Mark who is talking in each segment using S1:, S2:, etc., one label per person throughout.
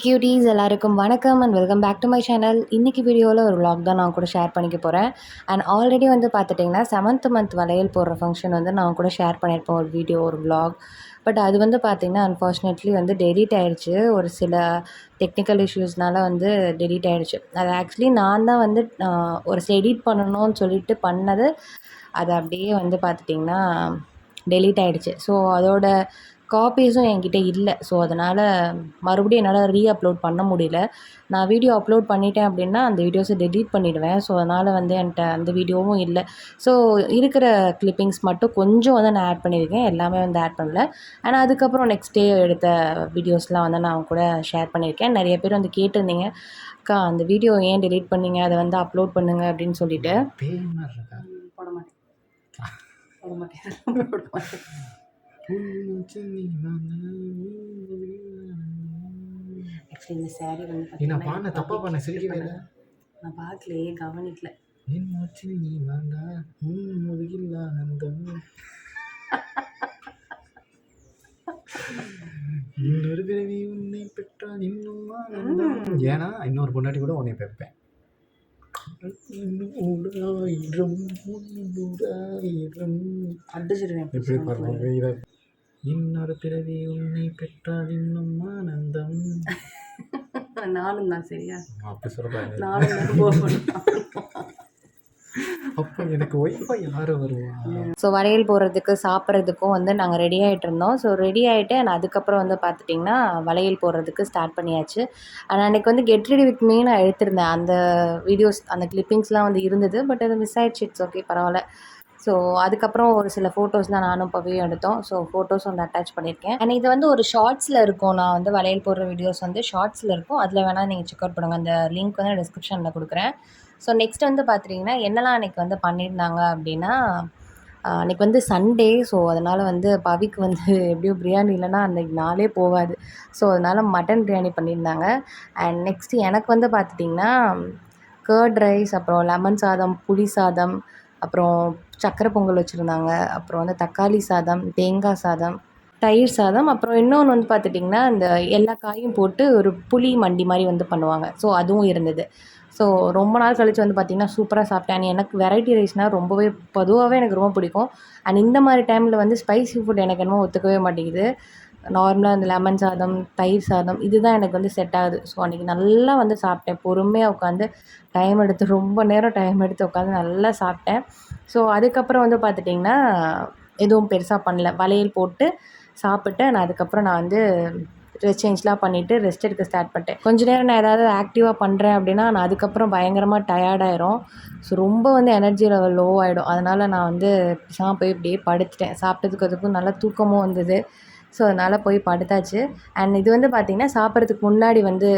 S1: Cuties எல்லாருக்கும் வணக்கம் and welcome back to my channel. இன்றைக்கி வீடியோவில் ஒரு vlog தான் நான் கூட ஷேர் பண்ணிக்க போகிறேன். அண்ட் ஆல்ரெடி வந்து பார்த்துட்டிங்கன்னா 7th மந்த் வளையல் போடுற ஃபங்க்ஷன் வந்து நான் கூட ஷேர் பண்ணியிருப்பேன் ஒரு வீடியோ, ஒரு vlog. பட் அது வந்து பார்த்திங்கன்னா அன்ஃபார்ச்சுனேட்லி வந்து டெலீட் ஆகிடுச்சு. ஒரு சில டெக்னிக்கல் இஷ்யூஸ்னால வந்து டெலீட் ஆகிடுச்சு. அது ஆக்சுவலி நான் தான் வந்து ஒரு எடிட் பண்ணணும்னு சொல்லிட்டு பண்ணது. அது அப்படியே வந்து பார்த்துட்டிங்கன்னா டெலீட் ஆகிடுச்சு. ஸோ அதோட காப்பீஸும் என்கிட்ட இல்லை. ஸோ அதனால் மறுபடியும் என்னால் அப்லோட் பண்ண முடியல. நான் வீடியோ அப்லோட் பண்ணிட்டேன் அப்படின்னா அந்த வீடியோஸை டெலீட் பண்ணிவிடுவேன். ஸோ அதனால் வந்து என்கிட்ட அந்த வீடியோவும் இல்லை. ஸோ இருக்கிற கிளிப்பிங்ஸ் மட்டும் கொஞ்சம் வந்து நான் ஆட் பண்ணியிருக்கேன், எல்லாமே வந்து ஆட் பண்ணல. ஆனால் அதுக்கப்புறம் நெக்ஸ்ட் டே எடுத்த வீடியோஸ்லாம் வந்து நான் கூட ஷேர் பண்ணியிருக்கேன். நிறைய பேர் வந்து கேட்டிருந்தீங்க, அக்கா அந்த வீடியோ ஏன் டெலீட் பண்ணீங்க, அதை வந்து அப்லோட் பண்ணுங்கள் அப்படின்னு சொல்லிட்டு. போட மாட்டேன் போட மாட்டேன் போட மாட்டேன். ஆக்சுவலி இந்த சாரி வந்து நான் தப்பா பண்ண சிரிக்கவே இல்லை. நான் பார்க்கலையே, கவனிக்கல.
S2: இன்னொரு பிறவி உன்னை பெற்றால் இன்னும் ஏன்னா இன்னொரு பொண்டாட்டி கூட உன்னை பெப்பேன்.
S1: அடிச்சிருவேன்.
S2: இன்னொரு பிறவி உன்னை பெற்றால் இன்னும் ஆனந்தம்.
S1: நானும் தான். சரியா
S2: அப்படி சொல்றாங்க.
S1: நானும்
S2: அப்போ எனக்கு ஒய்ஃபை யார் வருவா?
S1: ஸோ வளையல் போடுறதுக்கு சாப்பிட்றதுக்கும் வந்து நாங்கள் ரெடி ஆகிட்டு இருந்தோம். ஸோ ரெடி ஆகிட்டு அண்ட் அதுக்கப்புறம் வந்து பார்த்துட்டிங்கன்னா வளையல் போடுறதுக்கு ஸ்டார்ட் பண்ணியாச்சு. ஆனால் அன்றைக்கி வந்து கெட் ரெடி வித் மீ நான் எடுத்திருந்தேன். அந்த வீடியோஸ், அந்த கிளிப்பிங்ஸ்லாம் வந்து இருந்தது. பட் அது மிஸ் ஆகிடுச்சு. இட்ஸ் ஓகே, பரவாயில்ல. ஸோ அதுக்கப்புறம் ஒரு சில ஃபோட்டோஸ்லாம் நானும் பவியும் எடுத்தோம். ஸோ ஃபோட்டோஸ் வந்து அட்டாச் பண்ணியிருக்கேன். அண்ட் இது வந்து ஒரு ஷார்ட்ஸில் இருக்கும். நான் வந்து வளையல் போடுற வீடியோஸ் வந்து ஷார்ட்ஸில் இருக்கும். அதில் வேணால் நீங்கள் செக் அவுட் பண்ணுங்கள். அந்த லிங்க் வந்து டிஸ்கிரிப்ஷனில் கொடுக்குறேன். ஸோ நெக்ஸ்ட் வந்து பார்த்துட்டிங்கன்னா என்னெல்லாம் அன்றைக்கி வந்து பண்ணியிருந்தாங்க அப்படின்னா, அன்றைக்கி வந்து சண்டே. ஸோ அதனால் வந்து பவிக்கு வந்து எப்படியும் பிரியாணி இல்லைன்னா அன்றைக்கி நாளே போகாது. ஸோ அதனால் மட்டன் பிரியாணி பண்ணியிருந்தாங்க. அண்ட் நெக்ஸ்ட்டு எனக்கு வந்து பார்த்துட்டிங்கன்னா கர்ட் ரைஸ், அப்புறம் லெமன் சாதம், புளி சாதம், அப்புறம் சக்கரை பொங்கல் வச்சுருந்தாங்க. அப்புறம் வந்து தக்காளி சாதம், தேங்காய் சாதம், தயிர் சாதம், அப்புறம் இன்னொன்று வந்து பார்த்துட்டிங்கன்னா இந்த எல்லா காயும் போட்டு ஒரு புளி மண்டி மாதிரி வந்து பண்ணுவாங்க. ஸோ அதுவும் இருந்தது. ஸோ ரொம்ப நாள் கழித்து வந்து பார்த்திங்கன்னா சூப்பராக சாப்பிட்டேன். அண்ட் எனக்கு வெரைட்டி ரைஸ்னால் ரொம்பவே பொதுவாகவே எனக்கு ரொம்ப பிடிக்கும். அண்ட் இந்த மாதிரி டைமில் வந்து ஸ்பைசி ஃபுட் எனக்கு என்னமோ ஒத்துக்கவே மாட்டேங்குது. நார்மலாக இந்த லெமன் சாதம், தயிர் சாதம் இதுதான் எனக்கு வந்து செட் ஆகுது. ஸோ அன்றைக்கி நல்லா வந்து சாப்பிட்டேன். பொறுமையாக உட்காந்து டைம் எடுத்து, ரொம்ப நேரம் டைம் எடுத்து உட்காந்து நல்லா சாப்பிட்டேன். ஸோ அதுக்கப்புறம் வந்து பார்த்துட்டிங்கன்னா எதுவும் பெருசாக பண்ணல. வளையல் போட்டு சாப்பிட்டு நான் அதுக்கப்புறம் நான் வந்து ட்ரெஸ் சேஞ்ச்லாம் பண்ணிவிட்டு ரெஸ்ட் எடுக்க ஸ்டார்ட் பண்ணிட்டேன். கொஞ்ச நேரம் நான் ஏதாவது ஆக்டிவாக பண்ணுறேன் அப்படின்னா நான் அதுக்கப்புறம் பயங்கரமாக டயர்டாயிரும். ஸோ ரொம்ப வந்து எனர்ஜி லெவல் லோ ஆகிடும். அதனால் நான் வந்து போய் இப்படியே படுத்துட்டேன். சாப்பிட்டதுக்கு அதுக்கும் நல்லா தூக்கமும் வந்தது. ஸோ அதனால் போய் படுத்தாச்சு. அண்ட் இது வந்து பார்த்திங்கன்னா சாப்பிட்றதுக்கு முன்னாடி வந்து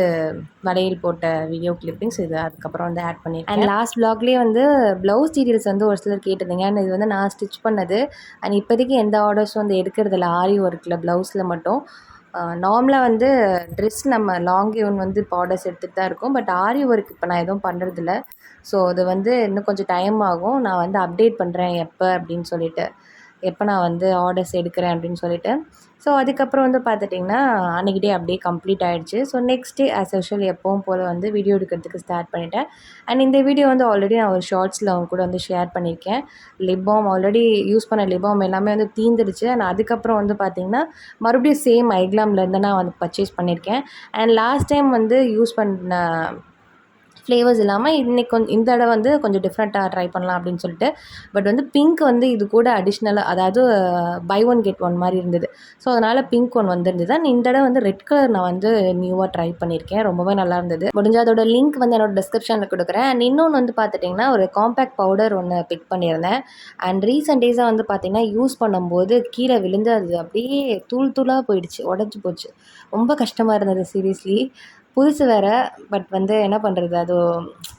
S1: வளையல் போட்ட வீடியோ கிளிப்பிங்ஸ் இது அதுக்கப்புறம் வந்து ஆட் பண்ணியிருக்கேன். அண்ட் லாஸ்ட் vlogலேயே வந்து ப்ளவுஸ் டீட்டெயில்ஸ் வந்து ஒரு சிலர் கேட்டிருந்தீங்க. அண்ட் இது வந்து நான் ஸ்டிச் பண்ணது. அண்ட் இப்போதைக்கு எந்த ஆர்டர்ஸும் வந்து எடுக்கிறதில்ல. ஆரி ஒர்க்கில் ப்ளவுஸில் மட்டும். நார்மலாக வந்து ட்ரெஸ் நம்ம லாங் கவுன் வந்து இப்போ ஆர்டர்ஸ் எடுத்துகிட்டு தான் இருக்கோம். பட் ஆரி ஒர்க் இப்போ நான் எதுவும் பண்ணுறதில்ல. ஸோ அது வந்து இன்னும் கொஞ்சம் டைம் ஆகும். நான் வந்து அப்டேட் பண்ணுறேன் எப்போ அப்படின்னு சொல்லிட்டு, எப்போ நான் வந்து ஆர்டர்ஸ் எடுக்கிறேன் அப்படின்னு சொல்லிட்டு. ஸோ அதுக்கப்புறம் வந்து பார்த்துட்டிங்கன்னா அன்றைக்கி டே அப்படியே கம்ப்ளீட் ஆகிடுச்சு. So next day as usual எப்பவும் போல் வந்து வீடியோ எடுக்கிறதுக்கு ஸ்டார்ட் பண்ணிட்டேன். அண்ட் இந்த வீடியோ வந்து ஆல்ரெடி நான் ஒரு ஷார்ட்ஸில் அவங்க கூட வந்து ஷேர் பண்ணியிருக்கேன். லிப் பாம் ஆல்ரெடி யூஸ் பண்ண லிப் பாம் எல்லாமே வந்து தீந்துடுச்சு. அண்ட் அதுக்கப்புறம் வந்து பார்த்திங்கன்னா மறுபடியும் சேம் ஐக்லாம்லேருந்து நான் வந்து பர்ச்சேஸ் பண்ணியிருக்கேன். அண்ட் லாஸ்ட் டைம் வந்து யூஸ் பண்ண ஃப்ளேவர்ஸ் இல்லாமல் இன்றைக்கி இந்த தடவை வந்து கொஞ்சம் டிஃப்ரெண்ட்டாக ட்ரை பண்ணலாம் அப்படின்னு சொல்லிட்டு. பட் வந்து பிங்க் வந்து இது கூட அடிஷ்னலாக, அதாவது பை ஒன் கெட் ஒன் மாதிரி இருந்தது. ஸோ அதனால் பிங்க் ஒன் வந்துருந்தது. அண்ட் இந்த தடவை வந்து ரெட் கலர் நான் வந்து நியூவாக ட்ரை பண்ணியிருக்கேன். ரொம்பவே நல்லா இருந்தது. முடிஞ்ச அதோட லிங்க் வந்து என்னோட டிஸ்கிரிப்ஷனில் கொடுக்குறேன். அண்ட் இன்னொன்று வந்து பார்த்துட்டிங்கன்னா ஒரு காம்பேக்ட் பவுடர் ஒன்று பிக் பண்ணியிருந்தேன். அண்ட் ரீசெண்ட் டேஸாக வந்து பார்த்திங்கன்னா யூஸ் பண்ணும்போது கீழே விழுந்து அது அப்படியே தூள் தூளாக போயிடுச்சு, உடஞ்சி போச்சு. ரொம்ப கஷ்டமாக இருந்தது சீரியஸ்லி. புதுசு வேறு. பட் வந்து என்ன பண்ணுறது, அது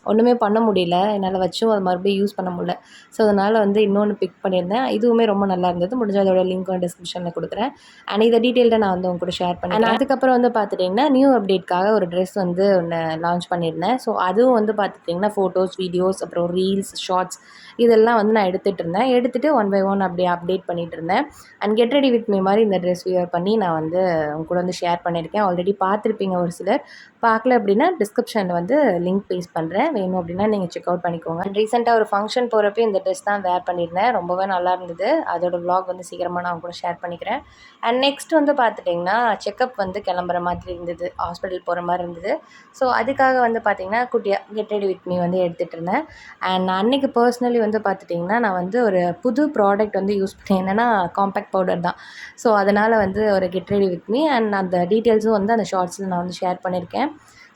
S1: ஒன்றுமே பண்ண முடியல என்னால், வச்சும் அது மறுபடியும் யூஸ் பண்ண முடியல. ஸோ அதனால் வந்து இன்னொன்று பிக் பண்ணியிருந்தேன். இதுவுமே ரொம்ப நல்லா இருந்தது. முடிஞ்ச அதோட லிங்க்கும் டிஸ்கிரிப்ஷனில் கொடுக்குறேன். அண்ட் இதை டீட்டெயில்டாக நான் வந்து உங்க கூட ஷேர் பண்ணேன். அண்ட் அதுக்கப்புறம் வந்து பார்த்துட்டிங்கன்னா நியூ அப்டேட்காக ஒரு ட்ரெஸ் வந்து ஒன்று லான்ச் பண்ணியிருந்தேன். ஸோ அதுவும் வந்து பார்த்துட்டிங்கன்னா ஃபோட்டோஸ், வீடியோஸ், அப்புறம் ரீல்ஸ், ஷார்ட்ஸ் இதெல்லாம் வந்து நான் எடுத்துகிட்டு ஒன் பை ஒன் அப்படியே அப்டேட் பண்ணிகிட்டு இருந்தேன். And get ready with me மாதிரி இந்த ட்ரெஸ் வியர் பண்ணி நான் வந்து உங்க கூட வந்து ஷேர் பண்ணியிருக்கேன். ஆல்ரெடி பார்த்துருப்பீங்க ஒரு சிலர். பார்க்கல அப்படின்னா டிஸ்கிரிப்ஷனில் வந்து லிங்க் பேஸ்ட் பண்ணுறேன். வேணும் அப்படின்னா நீங்கள் செக் அவுட் பண்ணிக்கோங்க. ரீசெண்டாக ஒரு ஃபங்க்ஷன் போகிறப்ப இந்த ட்ரெஸ் தான் வேர் பண்ணியிருந்தேன். ரொம்பவே நல்லா இருந்தது. அதோட விலாக் வந்து சீக்கிரமாக நான் கூட ஷேர் பண்ணிக்கிறேன். அண்ட் நெக்ஸ்ட் வந்து பார்த்துட்டிங்கன்னா செக்கப் வந்து கிளம்புற மாதிரி இருந்தது, ஹாஸ்பிட்டல் போகிற மாதிரி இருந்தது. ஸோ அதுக்காக வந்து பார்த்திங்கன்னா குட்டியாக கெட் ரெடி வித் மீ வந்து எடுத்துகிட்டு இருந்தேன். அண்ட் அன்றைக்கி பர்சனலி வந்து பார்த்துட்டிங்கன்னா நான் வந்து ஒரு புது ப்ராடக்ட் வந்து யூஸ் பண்ணேன். என்னென்னா காம்பேக்ட் பவுடர் தான். ஸோ அதனால் வந்து ஒரு get ready with me and அந்த டீட்டெயில்ஸும் வந்து அந்த ஷார்ட்ஸில் நான் வந்து ஷேர் பண்ணியிருக்கேன்.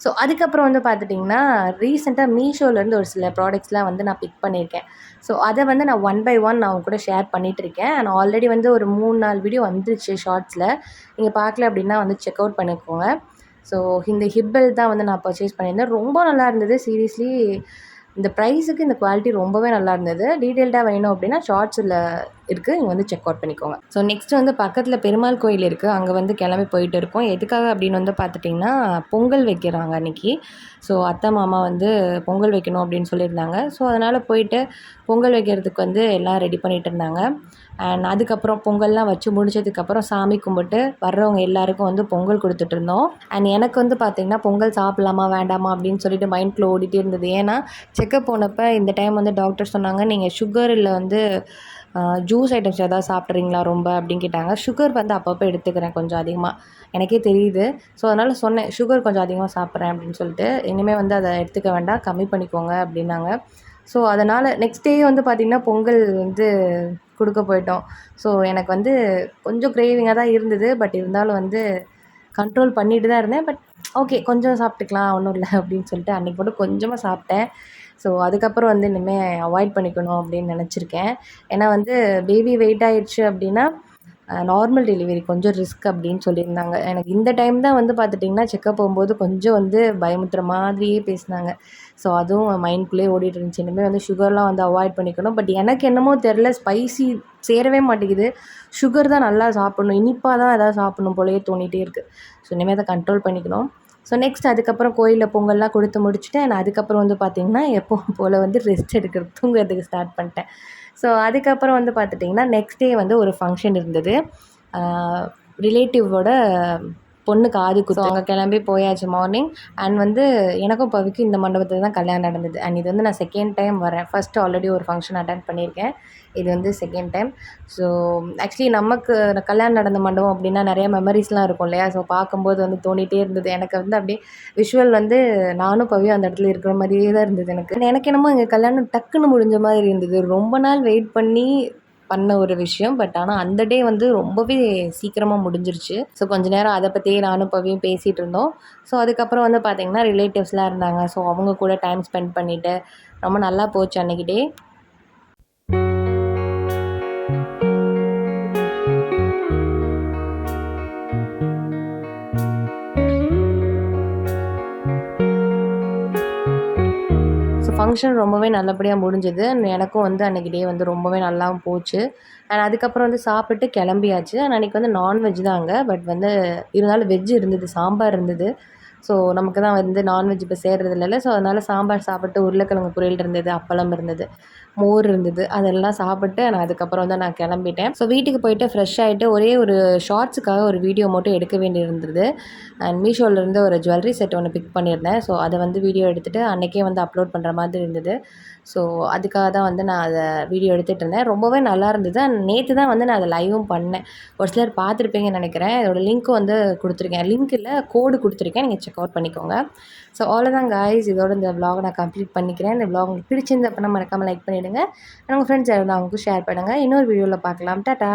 S1: ஸோ அதுக்கப்புறம் வந்து பார்த்துட்டிங்கன்னா ரீசெண்டாக மீஷோலேருந்து ஒரு சில ப்ராடக்ட்ஸ்லாம் வந்து நான் பிக் பண்ணியிருக்கேன். ஸோ அதை வந்து நான் ஒன் பை ஒன் நான் அவங்க கூட ஷேர் பண்ணிகிட்ருக்கேன். அண்ட் ஆல்ரெடி வந்து ஒரு 3-4 வீடியோ வந்துருச்சு ஷார்ட்ஸில். நீங்கள் பார்க்கல அப்படின்னா வந்து செக் அவுட் பண்ணிக்கோங்க. ஸோ இந்த ஹிப்பல் தான் வந்து நான் பர்ச்சேஸ் பண்ணியிருந்தேன். ரொம்ப நல்லா இருந்தது. சீரியஸ்லி இந்த ப்ரைஸுக்கு இந்த குவாலிட்டி ரொம்பவே நல்லா இருந்தது. டீட்டெயில்டாக வேணும் அப்படின்னா ஷார்ட்ஸில் இருக்குது, நீங்கள் வந்து செக் அவுட் பண்ணிக்கோங்க. ஸோ நெக்ஸ்ட்டு வந்து பக்கத்தில் பெருமாள் கோயில் இருக்குது, அங்கே வந்து கிளம்பி போயிட்டு இருக்கோம். எதுக்காக அப்படின்னு வந்து பார்த்துட்டிங்கன்னா பொங்கல் வைக்கிறாங்க அன்றைக்கி. ஸோ அத்தை மாமா வந்து பொங்கல் வைக்கணும் அப்படின்னு சொல்லியிருந்தாங்க. ஸோ அதனால் போயிட்டு பொங்கல் வைக்கிறதுக்கு வந்து எல்லாம் ரெடி பண்ணிகிட்டு இருந்தாங்க. அண்ட் அதுக்கப்புறம் பொங்கல்லாம் வச்சு முடிச்சதுக்கப்புறம் சாமி கும்பிட்டு வர்றவங்க எல்லாருக்கும் வந்து பொங்கல் கொடுத்துட்ருந்தோம். அண்ட் எனக்கு வந்து பார்த்திங்கன்னா பொங்கல் சாப்பிட்லாமா வேண்டாமா அப்படின்னு சொல்லிட்டு மைண்ட்குள்ளே ஓடிட்டே இருந்தது. ஏன்னா செக்கப் போனப்போ இந்த டைம் வந்து டாக்டர் சொன்னாங்க, நீங்கள் சுகர் இல்லை வந்து ஜூஸ் ஐட்டம்ஸ் எதாவது சாப்பிட்றீங்களா ரொம்ப அப்படின்னு கேட்டாங்க. சுகர் வந்து அப்பப்போ எடுத்துக்கிறேன் கொஞ்சம் அதிகமாக, எனக்கே தெரியுது. ஸோ அதனால் சொன்னேன் சுகர் கொஞ்சம் அதிகமாக சாப்பிட்றேன் அப்படின்னு சொல்லிட்டு. இனிமேல் வந்து அதை எடுத்துக்க வேண்டாம், கம்மி பண்ணிக்கோங்க அப்படின்னாங்க. ஸோ அதனால் நெக்ஸ்ட் டே வந்து பார்த்திங்கன்னா பொங்கல் வந்து கொடுக்க போயிட்டோம். ஸோ எனக்கு வந்து கொஞ்சம் கிரேவிங்காக தான் இருந்தது. பட் இருந்தாலும் வந்து கண்ட்ரோல் பண்ணிட்டு தான் இருந்தேன். பட் ஓகே கொஞ்சம் சாப்பிட்டுக்கலாம் ஒன்றும் இல்லை அப்படின்னு சொல்லிட்டு அன்றைக்கி மட்டும் கொஞ்சமாக சாப்பிட்டேன். ஸோ அதுக்கப்புறம் வந்து இனிமேல் அவாய்ட் பண்ணிக்கணும் அப்படின்னு நினச்சிருக்கேன். ஏன்னா வந்து பேபி வெயிட் ஆகிடுச்சு அப்படின்னா நார்மல் டெலிவரி கொஞ்சம் ரிஸ்க் அப்படின்னு சொல்லியிருந்தாங்க. எனக்கு இந்த டைம் தான் வந்து பார்த்துட்டிங்கன்னா செக்கப் போகும்போது கொஞ்சம் வந்து பயமுறுத்துற மாதிரியே பேசினாங்க. ஸோ அதுவும் மைண்ட்குள்ளேயே ஓடிட்டு இருந்துச்சு. இனிமேல் வந்து சுகர்லாம் வந்து அவாய்ட் பண்ணிக்கணும். பட் எனக்கு என்னமோ தெரில, ஸ்பைசி சேரவே மாட்டேங்குது. சுகர் தான் நல்லா சாப்பிட்ணும், இனிப்பாக தான் எதாவது சாப்பிட்ணும் போலயே தோணிகிட்டே இருக்குது. ஸோ இனிமேல் அதை கண்ட்ரோல் பண்ணிக்கணும். ஸோ நெக்ஸ்ட் அதுக்கப்புறம் கோயிலில் பொங்கல்லாம் கொடுத்து முடிச்சுட்டு நான் அதுக்கப்புறம் வந்து பார்த்திங்கன்னா எப்பவும் போல் வந்து ரெஸ்ட் எடுக்கிறது, தூங்குறதுக்கு ஸ்டார்ட் பண்ணிட்டேன். ஸோ அதுக்கப்புறம் வந்து பார்த்துட்டிங்கன்னா நெக்ஸ்ட் டே வந்து ஒரு ஃபங்க்ஷன் இருந்தது. ரிலேட்டிவோட பொண்ணு காது குத்து. அங்கே கிளம்பி போயாச்சு மார்னிங். அண்ட் வந்து எனக்கும் பவிக்கும் இந்த மண்டபத்தில் தான் கல்யாணம் நடந்தது. அண்ட் இது வந்து நான் செகண்ட் டைம் வரேன். ஃபஸ்ட்டு ஆல்ரெடி ஒரு ஃபங்க்ஷன் அட்டெண்ட் பண்ணியிருக்கேன். இது வந்து செகண்ட் டைம். ஸோ ஆக்சுவலி நமக்கு கல்யாணம் நடந்த மண்டபம் அப்படின்னா நிறைய மெமரிஸ்லாம் இருக்கும் இல்லையா? ஸோ பார்க்கும்போது வந்து தோணிகிட்டே இருந்தது. எனக்கு வந்து அப்படியே விஷுவல் வந்து நானும் பவியும் அந்த இடத்துல இருக்கிற மாதிரியே தான் இருந்தது எனக்கு. எனக்கு என்னமோ எங்கள் கல்யாணம் டக்குன்னு முடிஞ்ச மாதிரி இருந்தது. ரொம்ப நாள் வெயிட் பண்ணி பண்ண ஒரு விஷயம். பட் ஆனால் அந்த டே வந்து ரொம்பவே சீக்கிரமாக முடிஞ்சிருச்சு. ஸோ கொஞ்ச நேரம் அதை பற்றியே நானும் பவியும் பேசிகிட்டு இருந்தோம். ஸோ அதுக்கப்புறம் வந்து பார்த்திங்கன்னா ரிலேட்டிவ்ஸ்லாம் இருந்தாங்க. ஸோ அவங்க கூட டைம் ஸ்பெண்ட் பண்ணிவிட்டு ரொம்ப நல்லா போச்சு அன்றைக்கி டே. ஃபங்க்ஷன் ரொம்பவே நல்லபடியாக முடிஞ்சுது. எனக்கும் வந்து அன்றைக்கி டே வந்து ரொம்பவே நல்லாவும் போச்சு. அண்ட் அதுக்கப்புறம் வந்து சாப்பிட்டு கிளம்பியாச்சு. அண்ட் அன்றைக்கி வந்து நான்வெஜ் தான் அங்கே. பட் வந்து இருந்தாலும் வெஜ் இருந்தது, சாம்பார் இருந்தது. ஸோ நமக்கு தான் வந்து நான்வெஜ் இப்போ சேர்றது இல்லைல்ல. ஸோ அதனால் சாம்பார் சாப்பிட்டு உருளைக்கிழங்கு பொரியல் இருந்தது, அப்பளம் இருந்தது, மோர் இருந்தது. அதெல்லாம் சாப்பிட்டு நான் அதுக்கப்புறம் வந்து நான் கிளம்பிட்டேன். ஸோ வீட்டுக்கு போயிட்டு ஃப்ரெஷ் ஆகிட்டு ஒரே ஒரு ஷார்ட்ஸுக்காக ஒரு வீடியோ மட்டும் எடுக்க வேண்டியிருந்தது. அண்ட் மீஷோலேருந்து ஒரு ஜுவல்லரி செட் ஒன்று பிக் பண்ணியிருந்தேன். ஸோ அதை வந்து வீடியோ எடுத்துகிட்டு அன்றைக்கே வந்து அப்லோட் பண்ணுற மாதிரி இருந்தது. ஸோ அதுக்காக தான் வந்து நான் அதை வீடியோ எடுத்துகிட்டு இருந்தேன். ரொம்பவே நல்லா இருந்தது. அண்ட் நேற்று தான் வந்து நான் அதை லைவும் பண்ணேன். ஒரு சிலர் பார்த்துருப்பீங்கன்னு நினைக்கிறேன். இதோட லிங்க்கும் வந்து கொடுத்துருக்கேன். லிங்க் இல்லை, கோடு கொடுத்துருக்கேன், நீங்கள் செக் அவுட் பண்ணிக்கோங்க. ஸோ அவ்வளோதான் காய்ஸ், இதோட இந்த விலாகை நான் கம்ப்ளீட் பண்ணிக்கிறேன். இந்த விலாக் உங்களுக்கு பிடிச்சிருந்து அப்படின்னா மறக்காமல் லைக் பண்ணிவிடுங்க. உங்கள் ஃப்ரெண்ட்ஸ் யாரும் அவங்களுக்கும் ஷேர் பண்ணுங்கள். இன்னொரு வீடியோவில் பார்க்கலாம். டாட்டா.